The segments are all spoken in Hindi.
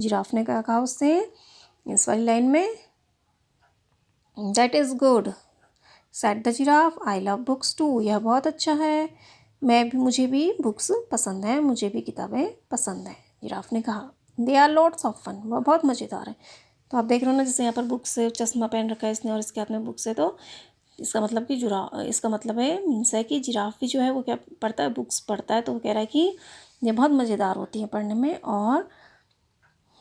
जिराफ ने क्या कहा उससे इस वाली लाइन में, that is good said the giraffe, I love books too, यह बहुत अच्छा है, मुझे भी बुक्स पसंद हैं, मुझे भी किताबें पसंद हैं। जिराफ ने कहा they are lots of fun, वह बहुत मज़ेदार है। तो आप देख रहे हो ना, जैसे यहाँ पर बुक्स से चश्मा पहन रखा है इसने और इसके हाथ में बुक्स है, तो इसका मतलब कि इसका मतलब है मीन्स है कि जिराफ भी जो है वो क्या पढ़ता है, बुक्स पढ़ता है। तो वो कह रहा है कि ये बहुत मज़ेदार होती हैं पढ़ने में और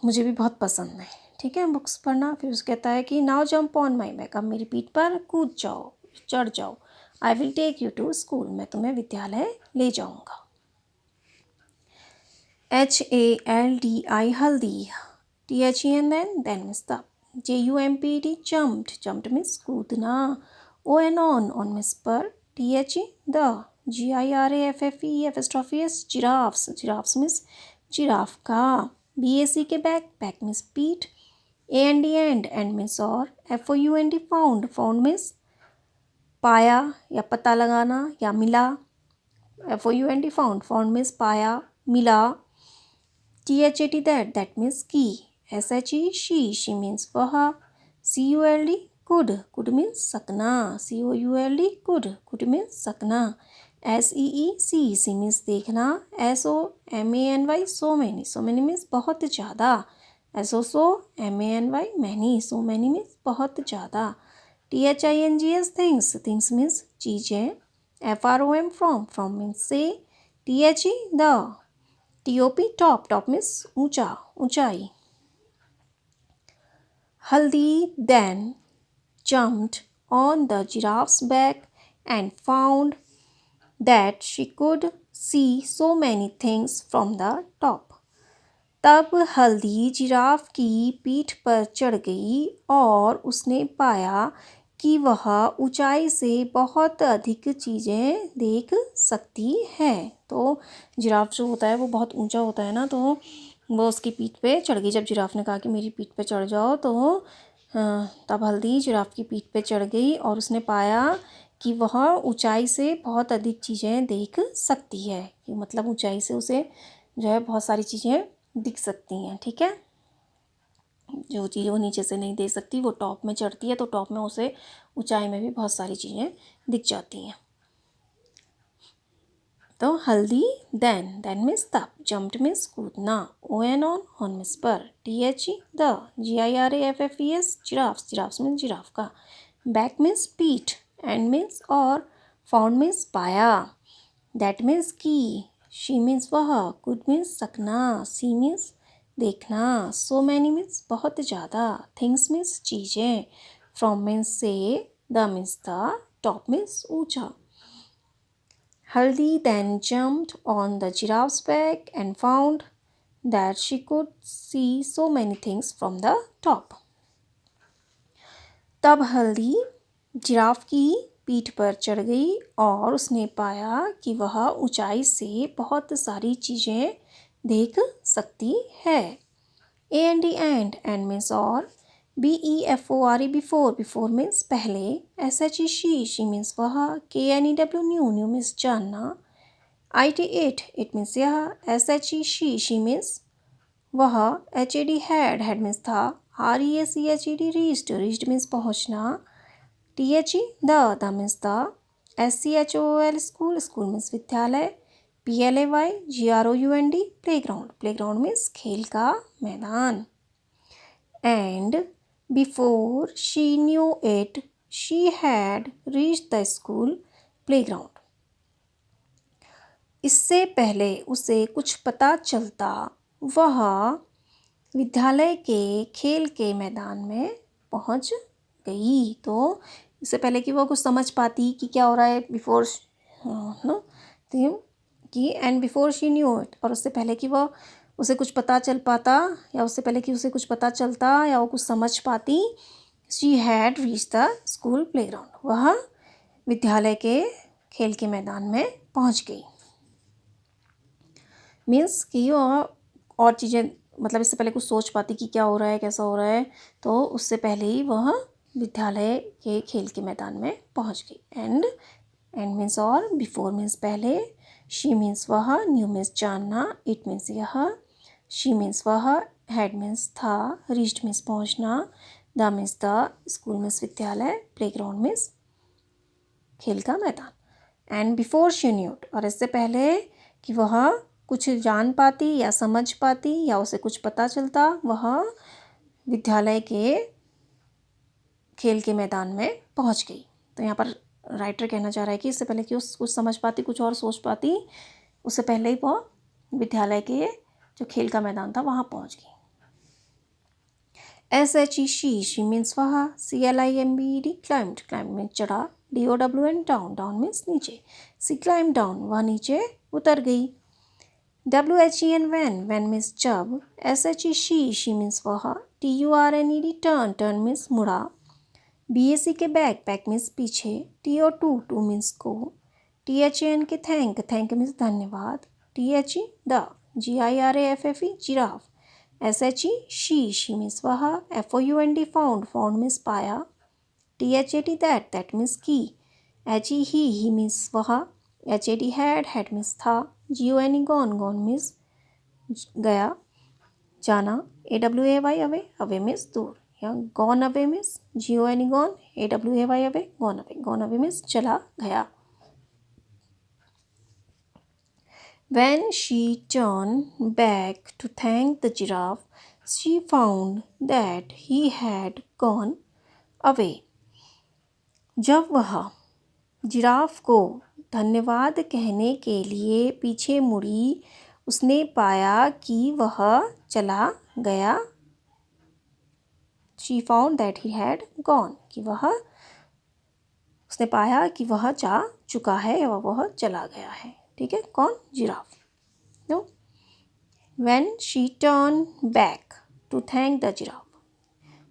मुझे भी बहुत पसंद है, ठीक है, बुक्स पढ़ना। फिर उसे कहता है कि now jump on my back, अब मेरी पीठ पर कूद जाओ, चढ़ जाओ, I will take you to school, मैं तुम्हें विद्यालय ले जाऊँगा। HALDI हल्दी, THEN then means the, JUMPD jumped means कूदना, on means पर, THE the, GIRAFFE apostrophe S giraffes means giraffe का, BAC के बैक means पीठ, and means और, FOUND found means पाया या पता लगाना या मिला, found means पाया मिला, THAT that means की, SHE she means वह, CULD could means सकना, COULD means सकना, SEE means देखना, SOMANY so many means बहुत ज़्यादा, SOMANY many, so many means बहुत ज़्यादा, THINGS things means चीज़ें, FROM means से, THE the, top means ऊंचा, ऊंचाई। हल्दी then jumped on the giraffe's back and found that she could see so many things from the top. तब हल्दी जिराफ की पीठ पर चढ़ गई और उसने पाया कि वह ऊंचाई से बहुत अधिक चीज़ें देख सकती है। तो जिराफ जो होता है वो बहुत ऊंचा होता है ना, तो वो उसकी पीठ पे चढ़ गई। जब जिराफ ने कहा कि मेरी पीठ पे चढ़ जाओ, तो तब हल्दी जिराफ की पीठ पे चढ़ गई और उसने पाया कि वह ऊंचाई से बहुत अधिक चीज़ें देख सकती है, कि मतलब ऊंचाई से उसे जो है बहुत सारी चीज़ें दिख सकती हैं, ठीक है। जो चीज़ वो नीचे से नहीं देख सकती वो टॉप में चढ़ती है, तो टॉप में उसे ऊंचाई में भी बहुत सारी चीज़ें दिख जाती हैं। तो हल्दी देन मीन्स तब, जम्प्ड मीन्स कूदना, on मीन्स पर, THE the, GIRAFFES giraffes means giraffe का, बैक मीन्स पीठ, एंड मीन्स और, फाउंड मीन्स पाया, दैट मीन्स की, शी मीन्स वह, कुड मीन्स सकना, सी मीन्स देखना, सो मैनी मीन्स बहुत ज़्यादा, थिंग्स मीन्स चीज़ें, फ्रॉम मीन्स से, द मीन्स था, टॉप मीन्स ऊंचा। Haldi then jumped on the giraffe's back and found that she could see so many things from the top. तब हल्दी जिराफ की पीठ पर चढ़ गई और उसने पाया कि वह ऊंचाई से बहुत सारी चीज़ें देख सकती है। and means और, BEFORE before means पहले, SHE she means वह, KNEW new means जानना, IT it means यह, SHE she means वह, HAD means था, REACHED reached means पहुँचना, THE the means the, SCHOOL school means विद्यालय, PLAYGROUND playground means खेल का मैदान, and before she knew it she had reached the school playground. इससे पहले उसे कुछ पता चलता वह विद्यालय के खेल के मैदान में पहुंच गई। तो इससे पहले कि वो कुछ समझ पाती कि क्या हो रहा है, बिफोर कि and before she knew it, और उससे पहले कि वो उसे कुछ पता चल पाता, या उससे पहले कि उसे कुछ पता चलता या वो कुछ समझ पाती, she had reach the school playground, वह विद्यालय के खेल के मैदान में पहुंच गई। मीन्स कि और चीज़ें, मतलब इससे पहले कुछ सोच पाती कि क्या हो रहा है, कैसा हो रहा है, तो उससे पहले ही वह विद्यालय के खेल के मैदान में पहुंच गई। एंड मीन्स और, बिफोर मीन्स पहले, शी मीन्स वह, न्यू मीन्स जानना, इट मीन्स यह, शी मीन्स वह, हैड मीन्स था, रीच्ड मीन्स पहुंचना, the means the, school means विद्यालय, प्लेग्राउंड मीन्स खेल का मैदान। And before she knew it, और इससे पहले कि वह कुछ जान पाती या समझ पाती या उसे कुछ पता चलता, वह विद्यालय के खेल के मैदान में पहुंच गई। तो यहाँ पर राइटर कहना चाह रहा है कि इससे पहले कि उस कुछ समझ पाती, कुछ और सोच पाती, उससे पहले ही वह विद्यालय के जो खेल का मैदान था वहाँ पहुँच गई। SHE शी मीन्स वह, CLIMBED क्लाइम्ड, क्लाइम्ड मीन्स चढ़ा, DOWN डाउन, डाउन मीन्स नीचे, सी क्लाइम डाउन वह नीचे उतर गई। WHEN वैन, वैन मीन्स जब, SHE शी मीन्स वह, TURNED टर्न, टर्न मीन्स मुड़ा, BAC के बैक, बैक मीन्स पीछे, TO टू मीन्स को, THAN के थैंक, थैंक मीन्स धन्यवाद, THE the, GIRAFFE giraffe, SHE she means वह, FOUND फाउंड, फाउंड मीन्स पाया, THAT दैट, दैट मीन्स की, HE ही मीन्स वह, HAD हैड, हैड मीन्स था, GONE गॉन, गॉन मीन्स गया, जाना, AWAY अवे, अवे मीन्स दूर, या gone away means GONE gone, AWAY away, gone away means चला गया। When she turned back to thank the giraffe, she found that he had gone away. जब वह जिराफ को धन्यवाद कहने के लिए पीछे मुड़ी, उसने पाया कि वह चला गया। She found that he had gone, कि उसने पाया कि वह जा चुका है या वह चला गया है। ठीक है, कौन? Giraffe. No, when she turned back to thank the giraffe,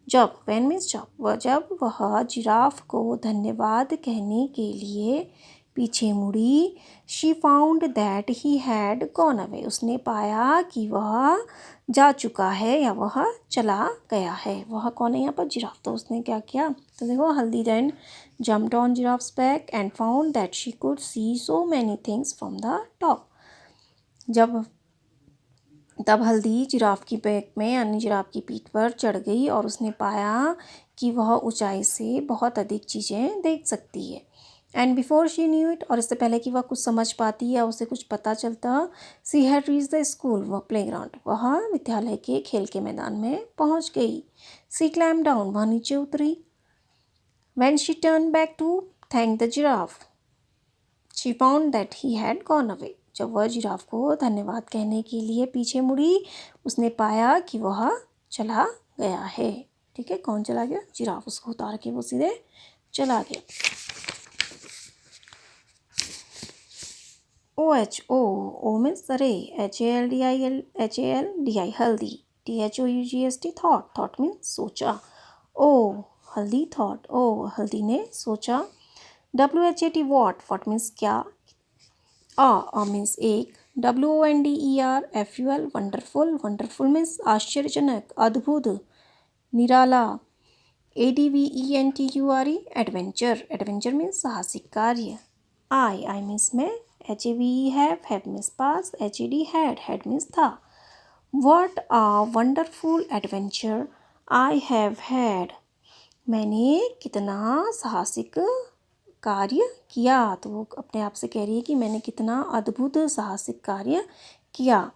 जब, when मीन्स जब वह जिराफ को धन्यवाद कहने के लिए पीछे मुड़ी, she found that he had gone away, उसने पाया कि वह जा चुका है या वह चला गया है। वह कौन है यहाँ पर? जिराफ। तो उसने क्या किया? तो देखो, हल्दी then jumped on giraffe's back and found that she could see so many things from the top. तब हल्दी जिराफ की बैक में यानी जिराफ की पीठ पर चढ़ गई और उसने पाया कि वह ऊंचाई से बहुत अधिक चीज़ें देख सकती है। And before she knew it, और इससे पहले कि वह कुछ समझ पाती या उसे कुछ पता चलता, she had reach the school, वह प्लेग्राउंड, वह विद्यालय के खेल के मैदान में पहुंच गई। सी क्लाइम डाउन, वह नीचे उतरी। When she turn back to thank the giraffe, she found that he had gone away, जब वह जिराफ को धन्यवाद कहने के लिए पीछे मुड़ी, उसने पाया कि वह चला गया है। ठीक है, कौन चला गया? जिराफ। उसको उतार के वो सीधे चला गया। O मीन्स रे, HALDI हल्दी, THOUGHT थॉट, थॉट मीन्स सोचा। ओ हल्दी थॉट, ओ हल्दी ने सोचा। WHAT वॉट मीन्स क्या। A मीन्स एक, WONDER वंडरफुल, वंडरफुल मीन्स आश्चर्यजनक, अद्भुत, निराला। ADVENTURE एडवेंचर, एडवेंचर मीन्स साहसिक कार्य। I मीन्स मैं, HAVE have means pass, HAD had means था। What a wonderful adventure I have had, मैंने कितना साहसिक कार्य किया। तो वो अपने आप से कह रही है कि मैंने कितना अद्भुत साहसिक कार्य किया।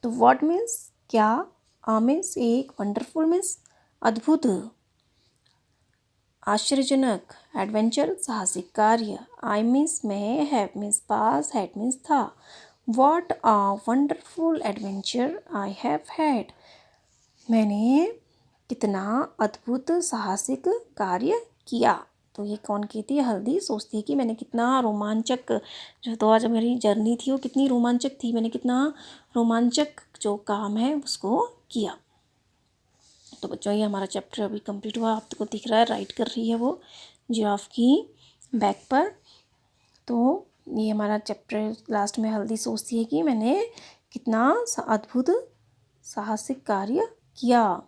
तो व्हाट मीन्स क्या, आ मीन्स एक, वंडरफुल मीन्स अद्भुत, आश्चर्यजनक, एडवेंचर साहसिक कार्य, आई मीन्स मैं, हैव मीन्स पास, हैड मीन्स था। What a wonderful adventure I have had, मैंने कितना अद्भुत साहसिक कार्य किया। तो ये कौन कहती है? हल्दी सोचती है कि मैंने कितना रोमांचक, जो तो आज मेरी जर्नी थी वो कितनी रोमांचक थी, मैंने कितना रोमांचक जो काम है उसको किया। तो बच्चों, ये हमारा चैप्टर अभी कंप्लीट हुआ। आपको दिख रहा है राइट कर रही है वो जिराफ की बैक पर। तो ये हमारा चैप्टर लास्ट में हल्दी सोचती है कि मैंने कितना अद्भुत साहसिक कार्य किया।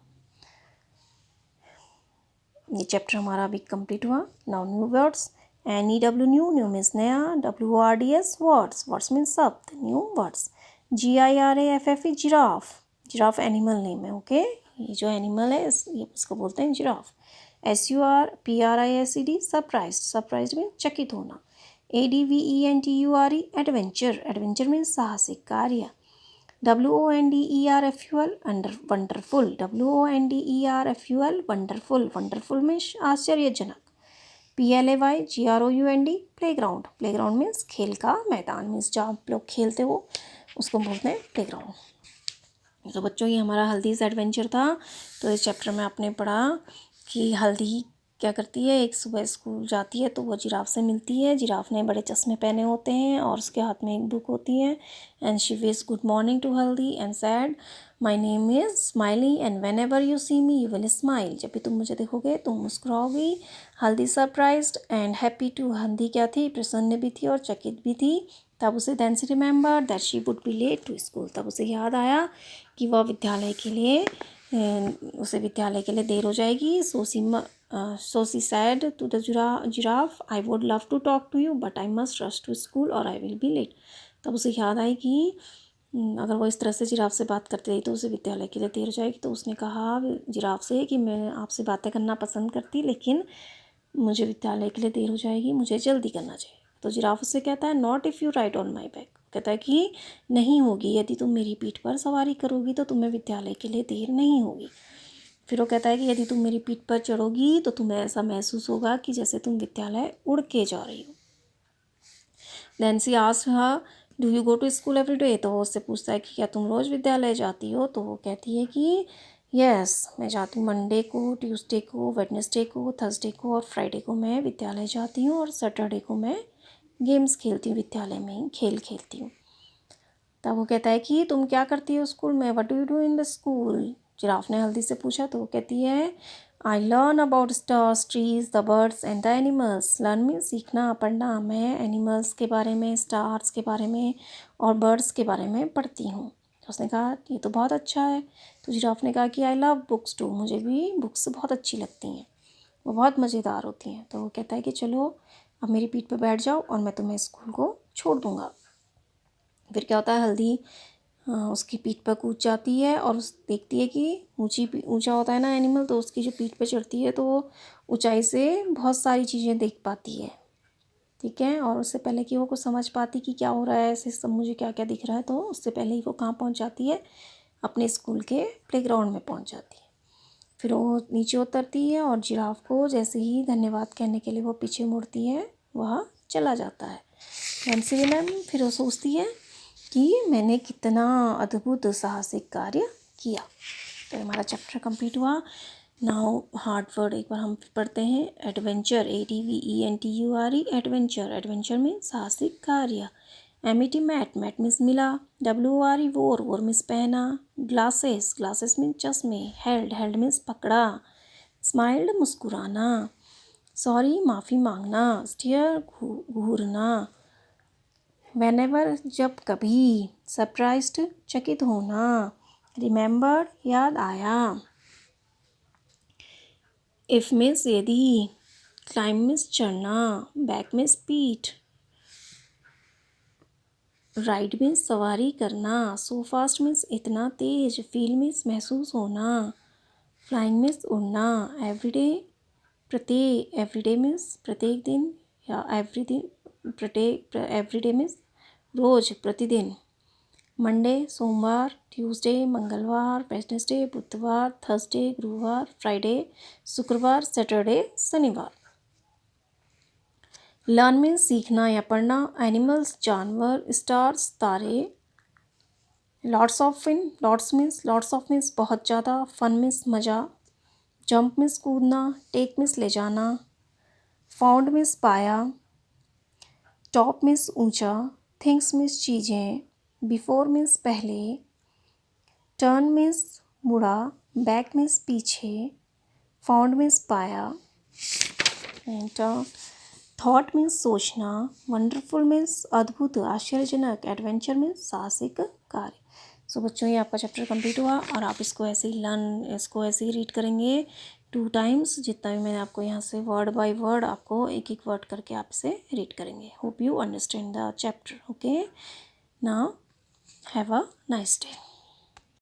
ये चैप्टर हमारा अभी कंप्लीट हुआ। Now new words, NEW new means नया, WORDS वर्ड्स, वर्ड्स मीन्स शब्द, new words. GIRAFFE giraffe, giraffe animal name है, ओके। ये जो एनिमल है ये उसको बोलते हैं जिराफ। SURPRISED सरप्राइज, सरप्राइज में चकित होना। ADVENTURE एडवेंचर, एडवेंचर में साहसिक कार्य। WONDERFUL under wonderful, WONDERFUL wonderful, wonderful में आश्चर्यजनक। PLAYGROUND प्लेग्राउंड, प्लेग्राउंड मीन्स खेल का मैदान, मीन्स जहाँ आप लोग खेलते हो उसको बोलते हैं प्लेग्राउंड। तो बच्चों ये हमारा हल्दी से एडवेंचर था। तो इस चैप्टर में आपने पढ़ा कि हल्दी क्या करती है, एक सुबह स्कूल जाती है तो वो जिराफ से मिलती है। जिराफ ने बड़े चश्मे पहने होते हैं और उसके हाथ में एक बुक होती है। And she wish good morning to Haldi and said my name is Smiley and whenever you see me you will smile, जब भी तुम मुझे देखोगे तुम मुस्कुराओगी। हल्दी सरप्राइज्ड एंड हैप्पी टू, हल्दी क्या थी, प्रसन्न भी थी और चकित भी थी। तब उसे then she remember that she would be late to school, तब उसे याद आया कि वह विद्यालय के लिए उसे विद्यालय के लिए देर हो जाएगी। So she said to the giraffe I would love to talk to you but I must rush to school और आई विल बी लेट। तब उसे याद आई कि अगर वो इस तरह से जिराफ से बात करती रही तो उसे विद्यालय के लिए देर हो जाएगी। तो उसने कहा जिराफ से कि मैं आपसे बातें करना पसंद करती लेकिन मुझे विद्यालय के लिए देर हो जाएगी, मुझे जल्दी करना चाहिए। तो जिराफ उससे कहता है not if you ride on my back, कहता है कि नहीं होगी, यदि तुम मेरी पीठ पर सवारी करोगी तो तुम्हें विद्यालय के लिए देर नहीं होगी। फिर वो कहता है कि यदि तुम मेरी पीठ पर चढ़ोगी तो तुम्हें ऐसा महसूस होगा कि जैसे तुम विद्यालय उड़ के जा रही हो। Nancy asked her do you go to school every day, तो वो उससे पूछता है कि क्या तुम रोज़ विद्यालय जाती हो। तो वो कहती है कि यस मैं जाती हूँ, मंडे को, ट्यूसडे को, वेडनेसडे को, थर्सडे को और फ्राइडे को मैं विद्यालय जाती हूँ और सैटरडे को मैं गेम्स खेलती हूँ, विद्यालय में ही खेल खेलती हूँ। तब वो कहता है कि तुम क्या करती हो स्कूल में, what do you do in the school. Giraffe ने हल्दी से पूछा तो वो कहती है I learn about stars, trees, the birds and the animals. Learn में सीखना, पढ़ना, मैं एनिमल्स के बारे में, स्टार्स के बारे में और बर्ड्स के बारे में पढ़ती हूँ। तो उसने कहा ये तो बहुत अच्छा है। तो जिराफ ने कहा कि आई लव बुक्स टू, मुझे भी बुक्स बहुत अच्छी लगती हैं, वो बहुत मज़ेदार होती हैं। तो वो कहता है कि चलो अब मेरी पीठ पर बैठ जाओ और मैं तुम्हें स्कूल को छोड़ दूँगा। फिर क्या होता है, हल्दी उसकी पीठ पर कूद जाती है और उस देखती है कि ऊंचा होता है ना एनिमल, तो उसकी जो पीठ पर चढ़ती है तो वो ऊंचाई से बहुत सारी चीज़ें देख पाती है, ठीक है। और उससे पहले कि वो कुछ समझ पाती कि क्या हो रहा है, ऐसे सब मुझे क्या क्या दिख रहा है, तो उससे पहले ही वो कहाँ पहुँच जाती है, अपने स्कूल के प्लेग्राउंड में पहुँच जाती है। फिर वो नीचे उतरती है और जिराफ को जैसे ही धन्यवाद कहने के लिए वो पीछे मुड़ती है वह चला जाता है। नैन्सी मैम फिर वो सोचती है कि मैंने कितना अद्भुत साहसिक कार्य किया। तो हमारा चैप्टर कंप्लीट हुआ। नाउ हार्ड वर्ड एक बार हम पढ़ते हैं। एडवेंचर, ADVENTURE एडवेंचर, एडवेंचर में साहसिक कार्य। MET मैट, मैट मीन्स मिला। WORE वोर, वोर मीन्स पहना। ग्लासेस, ग्लासेस मीन्स चश्मे। हेल्ड, हेल्ड मीन्स पकड़ा। स्माइल्ड मुस्कुराना। सॉरी माफ़ी मांगना। स्टीयर घूरना। Whenever जब कभी। सरप्राइज्ड चकित होना। रिमेंबर याद आया। इफ़ मीन्स यदि। क्लाइम मीन्स चढ़ना। बैक मीन्स पीठ। राइड मीन्स सवारी करना। सो फास्ट मीन्स इतना तेज। फील मीन्स महसूस होना। फ्लाइंग मीन्स उड़ना। एवरीडे प्रत्येक, एवरीडे मीन्स प्रत्येक दिन या एवरी दिन, प्रत्येक एवरीडे मीन्स रोज़, प्रतिदिन। मंडे सोमवार, ट्यूसडे मंगलवार, वेडनेसडे बुधवार, थर्सडे गुरुवार, फ्राइडे शुक्रवार, सैटरडे शनिवार। लर्न मीन्स सीखना या पढ़ना। एनिमल्स जानवर। स्टार्स तारे। Lots of fun, lots means बहुत ज़्यादा। फन मीन्स मज़ा। जंप मीन्स कूदना। टेक मीन्स ले जाना। फाउंड मीन्स पाया। टॉप मीन्स ऊंचा। थिंग्स मीन्स चीज़ें। बिफोर मीन्स पहले। टर्न मीन्स मुड़ा। बैक मीन्स पीछे। फाउंड मीन्स पाया। थॉट मीन्स सोचना। वंडरफुल मीन्स अद्भुत, आश्चर्यजनक। एडवेंचर मीन्स साहसिक कार्य। सो बच्चों ये आपका चैप्टर कंप्लीट हुआ और आप इसको ऐसे ही इसको ऐसे ही रीड करेंगे 2 टाइम्स। जितना भी मैंने आपको यहाँ से वर्ड बाय वर्ड आपको एक एक वर्ड करके आप इसे रीड करेंगे। Hope you understand the chapter. Okay, now have a nice day.